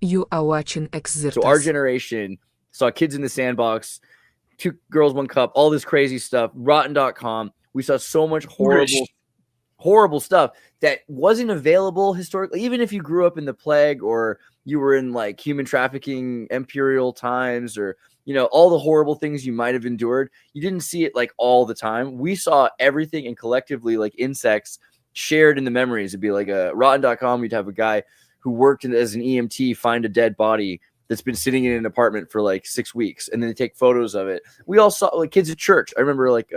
You are watching Xirtus. So our generation saw Kids in the Sandbox, Two Girls, One Cup, all this crazy stuff, Rotten.com. We saw so much horrible stuff that wasn't available historically. Even if you grew up in the plague or you were in like human trafficking, imperial times, or, you know, all the horrible things you might have endured, you didn't see it like all the time. We saw everything, and collectively, like insects shared in the memories. It'd be like a Rotten.com. You'd have a guy who worked as an EMT find a dead body that's been sitting in an apartment for like 6 weeks, and then they take photos of it. We all saw, like, kids at church. I remember like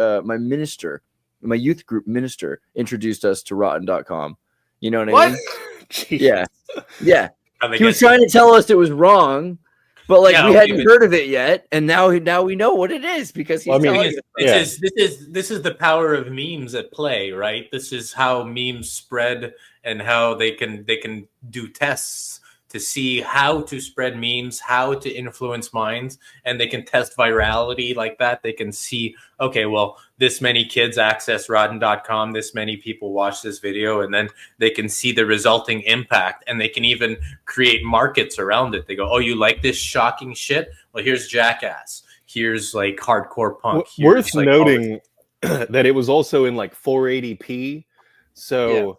my youth group minister introduced us to Rotten.com. You know what I mean? Yeah. He was trying to tell us it was wrong, but like we hadn't heard of it yet, and now we know what it is because he's telling us. This is the power of memes at play, right? This is how memes spread and how they can do tests to see how to spread memes, how to influence minds, and they can test virality like that. They can see, okay, well, this many kids access Rotten.com, this many people watch this video, and then they can see the resulting impact, and they can even create markets around it. They go, oh, you like this shocking shit? Well, here's Jackass. Here's like hardcore punk. Worth noting that it was also in like 480p. So,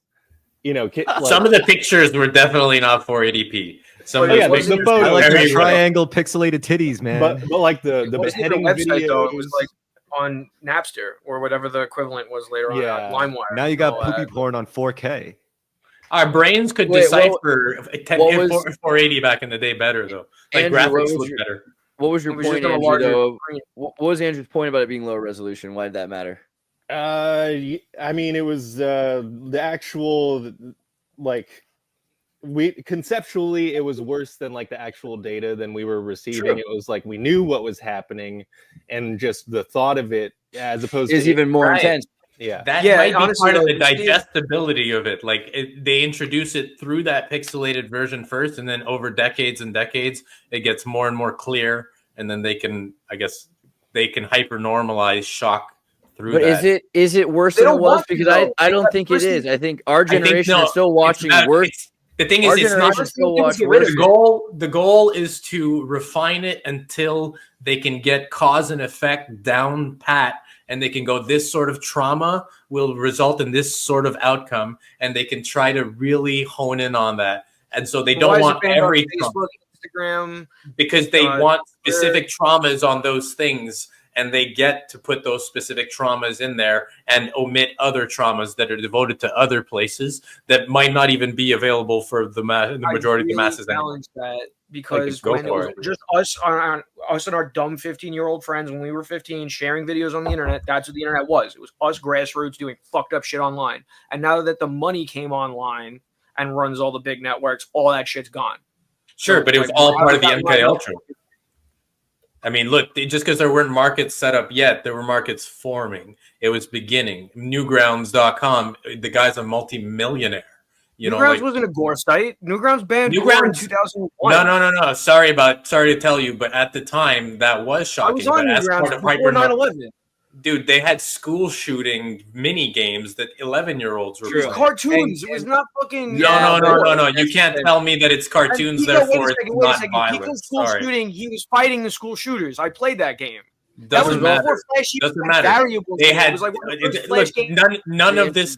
you know, some of the pictures were definitely not 480p. Some of the photos, I like the triangle pixelated titties, man. But like the beheading video, it was like on Napster or whatever the equivalent was later on, LimeWire. Now you got poopy porn on 4K. Our brains could decipher 480 back in the day better, though. Like Andrew, graphics look better. What was your point, Andrew, though? What was Andrew's point about it being low resolution? Why did that matter? I mean, it was the actual, like, conceptually it was worse than like the actual data than we were receiving. True. It was like we knew what was happening, and just the thought of it as opposed is to even more intense. That might be part of the digestibility of it. Like they introduce it through that pixelated version first, and then over decades and decades, it gets more and more clear, and then they can hyper normalize shock through but that. Is it worse than it was? Because I don't think it is. I think our generation is still watching worse. The thing is, it's not the goal is to refine it until they can get cause and effect down pat, and they can go, this sort of trauma will result in this sort of outcome, and they can try to really hone in on that. And so they don't want every Facebook, Instagram, because they want specific traumas on those things. And they get to put those specific traumas in there and omit other traumas that are devoted to other places that might not even be available for the majority of the masses. Challenge that because when it was just us and our dumb 15-year-old friends when we were 15 sharing videos on the internet, that's what the internet was. It was us grassroots doing fucked up shit online. And now that the money came online and runs all the big networks, all that shit's gone. Sure, but it was all part of the MK Ultra. I mean, look, just because there weren't markets set up yet, there were markets forming. It was beginning. Newgrounds.com, the guy's a multi-millionaire. Newgrounds wasn't a gore site. Newgrounds banned gore in 2001. No. Sorry to tell you, but at the time, that was shocking. I was on Newgrounds before 9/11. Dude, they had school shooting mini games that 11-year-olds were playing. It was cartoons. It was not fucking. No. You can't tell me that it's cartoons. Therefore, it's not violent. School shooting. He was fighting the school shooters. I played that game. Doesn't matter. Doesn't matter. They had none of this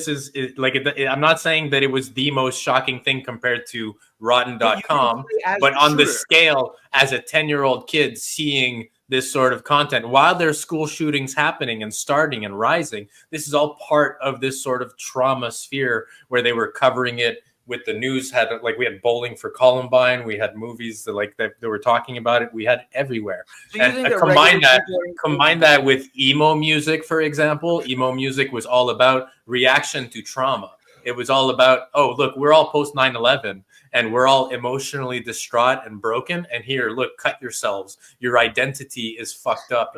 is like. I'm not saying that it was the most shocking thing compared to Rotten.com, but on the scale as a 10-year-old kid seeing this sort of content while there's school shootings happening and starting and rising, this is all part of this sort of trauma sphere where they were covering it with the news. We had Bowling for Columbine, we had movies that they were talking about it. We had it everywhere. So and combine that with emo music, for example. Emo music was all about reaction to trauma. It was all about, oh, look, we're all post 9/11 and we're all emotionally distraught and broken. And here, look, cut yourselves. Your identity is fucked up.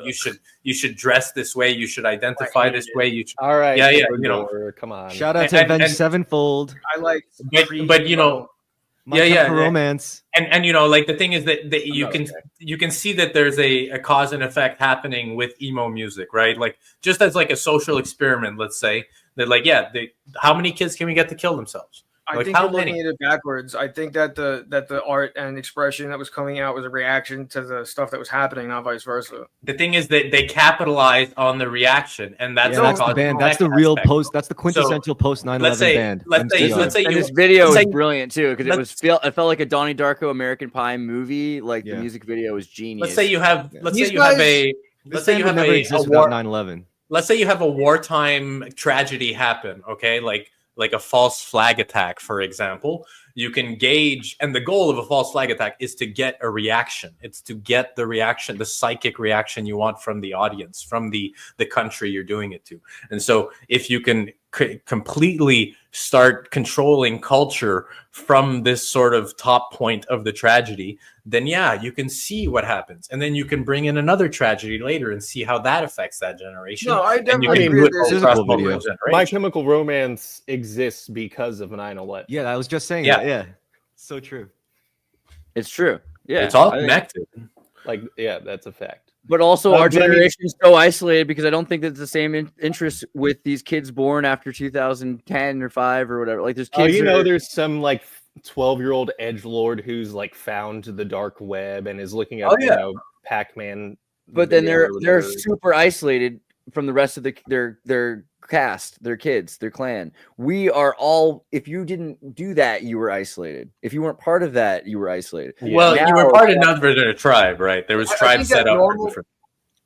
You should dress this way. You should identify this way. You should, all right. Yeah. Come on. Shout out to Avenged Sevenfold. I like, but romance. And like the thing is that you can see that there's a cause and effect happening with emo music, right? Like just as like a social experiment, let's say that how many kids can we get to kill themselves? I think you're looking at it backwards. I think that the art and expression that was coming out was a reaction to the stuff that was happening, not vice versa. The thing is that they capitalized on the reaction, and that's the band. That's the real post. That's the quintessential post 9/11 band. Let's say this video was brilliant too, because it felt like a Donnie Darko American Pie movie. Like the music video was genius. Let's say you have a 9/11. Let's say you have a wartime tragedy happen, okay? Like a false flag attack, for example. You can gauge, and the goal of a false flag attack is to get a reaction. It's to get the reaction, the psychic reaction you want from the audience, from the country you're doing it to. And so if you can completely start controlling culture from this sort of top point of the tragedy, then yeah, you can see what happens. And then you can bring in another tragedy later and see how that affects that generation. No, I definitely agree with this. My Chemical Romance exists because of 9/11. Yeah, I was just saying that. Yeah. So true. It's true. Yeah. It's all connected. Like, yeah, that's a fact. But also, our generation is so isolated because I don't think that's the same interest with these kids born after 2010 or 5 or whatever. Like, there's kids. There's some like 12-year-old edgelord who's like found the dark web and is looking at Pac-Man. But then they're super isolated from the rest of their cast, their kids, their clan. We are all. If you didn't do that, you were isolated. If you weren't part of that, you were isolated. Well, you were part of another tribe, right? There was tribes set up.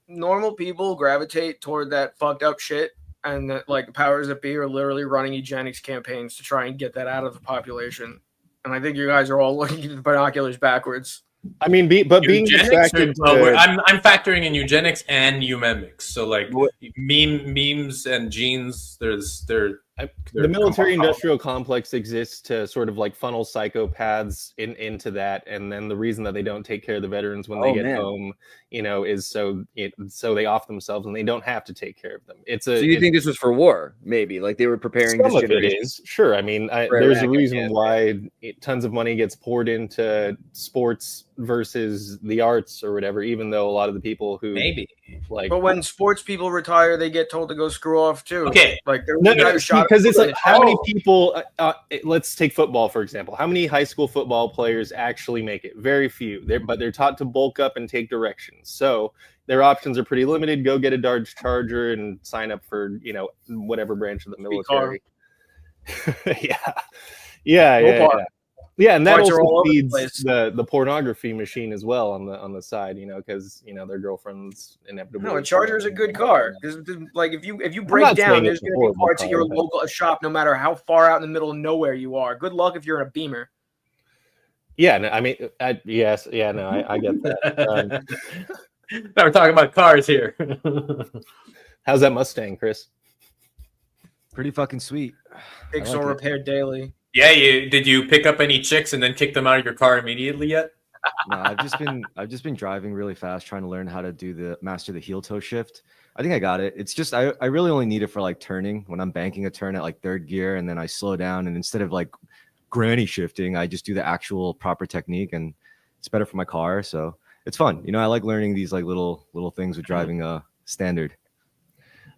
Normal people gravitate toward that fucked up shit, and that like the powers that be are literally running eugenics campaigns to try and get that out of the population. And I think you guys are all looking at the binoculars backwards. I mean, being distracted. I'm factoring in eugenics and eumemics. So like memes and genes. The military-industrial complex exists to sort of like funnel psychopaths into that, and then the reason that they don't take care of the veterans when they get home, is so they off themselves and they don't have to take care of them. So you think this was for war? Maybe like they were preparing this generation. It is. Sure. I mean, there's a reason why tons of money gets poured into sports versus the arts or whatever. Even though a lot of the people who but when sports people retire, they get told to go screw off too. Okay, like because it's like how many people let's take football for example. How many high school football players actually make it? Very few. But they're taught to bulk up and take directions, so their options are pretty limited. Go get a Dodge Charger and sign up for whatever branch of the military. Yeah, and that also feeds the pornography machine as well on the side, because their girlfriends inevitably. No, a Charger is a good car because like if you break down, there's going to be parts at your local shop, no matter how far out in the middle of nowhere you are. Good luck if you're in a Beamer. Yeah, no, I mean, I get that. Now we're talking about cars here. How's that Mustang, Chris? Pretty fucking sweet. Pixel repaired daily. Yeah, did you pick up any chicks and then kick them out of your car immediately yet? No, I've just been driving really fast, trying to learn how to master the heel toe shift. I think I got it. It's just I really only need it for like turning when I'm banking a turn at like 3rd gear, and then I slow down, and instead of like granny shifting, I just do the actual proper technique, and it's better for my car. So it's fun. I like learning these like little things with driving standard.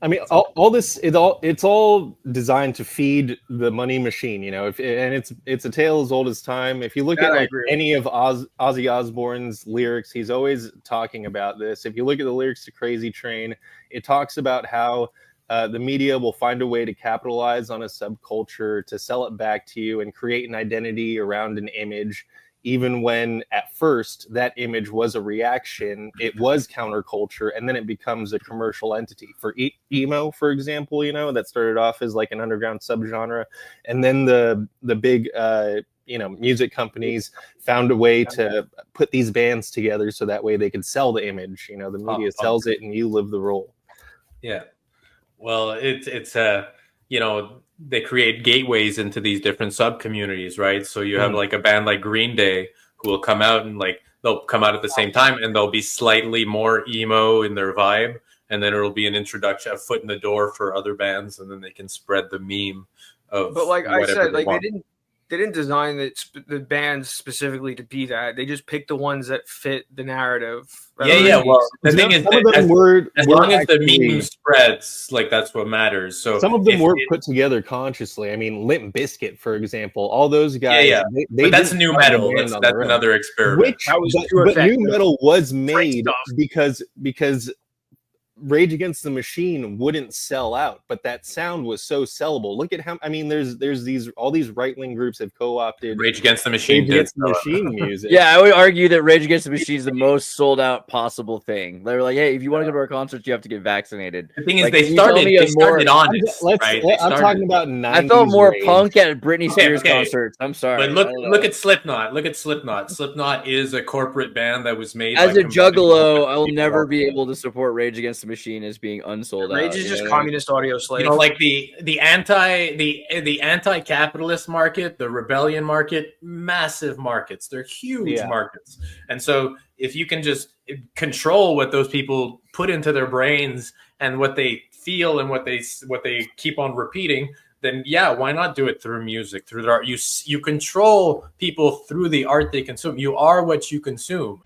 I mean, all this it's all designed to feed the money machine, and it's a tale as old as time. If you look at like any of Ozzy Osbourne's lyrics, he's always talking about this. If you look at the lyrics to Crazy Train, it talks about how the media will find a way to capitalize on a subculture, to sell it back to you and create an identity around an image. Even when at first that image was a reaction, it was counterculture, and then it becomes a commercial entity. For emo, for example, that started off as like an underground subgenre, and then the big music companies found a way to put these bands together so that way they could sell the image. The media sells it, and you live the role. Yeah, well, it's they create gateways into these different sub communities, right? So you have like a band like Green Day who will come out and like they'll come out at the same time, and they'll be slightly more emo in their vibe, and then it'll be an introduction, a foot in the door for other bands, and then they can spread the meme of. But like I said, like design the bands specifically to be that. They just picked the ones that fit the narrative. Yeah. Well, the thing is, as long as the meme spreads, like that's what matters. So some of them were put together consciously. I mean, Limp Bizkit, for example, all those guys. Yeah. But that's new metal. That's another experiment. But new metal was made because Rage Against the Machine wouldn't sell out, but that sound was so sellable. Look at how, I mean, there's all these right-wing groups have co-opted Rage Against the Machine music. Yeah, I would argue that Rage Against the Machine is the most sold out possible thing. They were like, hey, if you want to go to our concerts, you have to get vaccinated. The thing is, they started on this, right? I'm talking about 90s I felt more Rage. punk at Britney Spears concerts. I'm sorry. But look at Slipknot. Look at Slipknot. Slipknot is a corporate band that was made as a juggalo. I will never be able to support Rage Against the Machine as being unsold out. Rage is just communist audio slave. You know, like the anti-capitalist market, the rebellion market, massive markets. They're huge markets. And so if you can just control what those people put into their brains and what they feel and what they keep on repeating, then why not do it through music, through the art? You control people through the art they consume. You are what you consume.